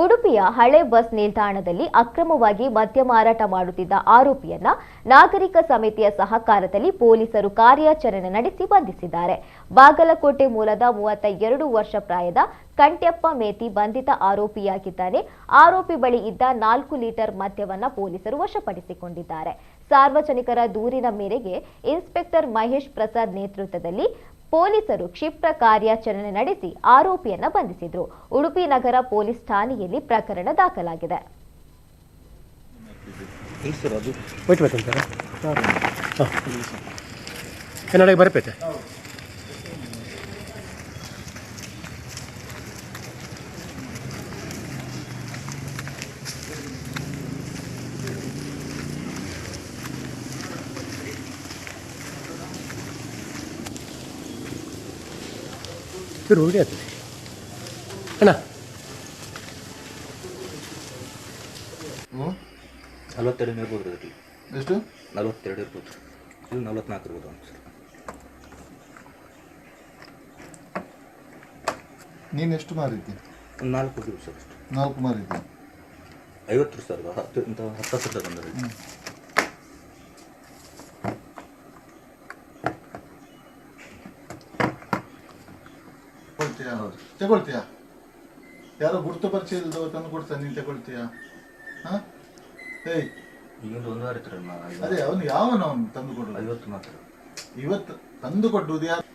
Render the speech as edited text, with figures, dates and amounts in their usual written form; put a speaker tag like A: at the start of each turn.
A: ಉಡುಪಿಯ ಹಳೆ ಬಸ್ ನಿಲ್ದಾಣದಲ್ಲಿ ಅಕ್ರಮವಾಗಿ ಮದ್ಯ ಮಾರಾಟ ಮಾಡುತ್ತಿದ್ದ ಆರೋಪಿಯನ್ನ ನಾಗರಿಕ ಸಮಿತಿಯ ಸಹಕಾರದಲ್ಲಿ ಪೊಲೀಸರು ಕಾರ್ಯಾಚರಣೆ ನಡೆಸಿ ಬಂಧಿಸಿದ್ದಾರೆ. ಬಾಗಲಕೋಟೆ ಮೂಲದ 32 ವರ್ಷ ಪ್ರಾಯದ ಕಂಟ್ಯಪ್ಪ ಮೇತಿ ಬಂಧಿತ ಆರೋಪಿಯಾಗಿದ್ದಾನೆ. ಆರೋಪಿ ಬಳಿ ಇದ್ದ 4 ಲೀಟರ್ ಮದ್ಯವನ್ನ ಪೊಲೀಸರು ವಶಪಡಿಸಿಕೊಂಡಿದ್ದಾರೆ. ಸಾರ್ವಜನಿಕರ ದೂರಿನ ಮೇರೆಗೆ ಇನ್ಸ್ಪೆಕ್ಟರ್ ಮಹೇಶ್ ಪ್ರಸಾದ್ ನೇತೃತ್ವದಲ್ಲಿ ಪೊಲೀಸರು ಕ್ಷಿಪ್ರ ಕಾರ್ಯಾಚರಣೆ ನಡೆಸಿ ಆರೋಪಿಯನ್ನ ಬಂಧಿಸಿದ್ರು. ಉಡುಪಿ ನಗರ ಪೊಲೀಸ್ ಠಾಣೆಯಲ್ಲಿ ಪ್ರಕರಣ ದಾಖಲಾಗಿದೆ.
B: ರೂಢಿ ಆಗ್ತದೆ ಅಣ್ಣ.
C: 42 ಇರ್ಬೋದು.
D: ಎಷ್ಟು?
C: 42 ಇರ್ಬೋದು. ಇದು 44 ಇರ್ಬೋದು ಸರ್.
D: ನೀನು ಎಷ್ಟು ಮಾರಿದ್ದೆ?
C: 4 ದಿವಸ ಅಷ್ಟು.
D: 4 ಮಾರಿದ್ದೆ.
C: 50 ಸರ್. 10 ಬಂದರೆ
D: ತಗೊಳ್ತೀಯಾ? ಯಾರೋ ಗುರುತು ಪರಿಚಯ ಇಲ್ದವ ತಂದು ಕೊಡ್ತಾನೆ, ನೀನು ತಗೊಳ್ತೀಯಾ? ಹಾಂ, ಏಯ್
C: ಈಗೊಂದು 1 ವಾರ ಇತ್ತು.
D: ಅದೇ ಅವನು ಯಾವನು ಅವನು ತಂದು ಕೊಡು?
C: 50 ಮಾತ್ರ.
D: ಇವತ್ತು ತಂದು ಕೊಡುವುದು ಯಾರು?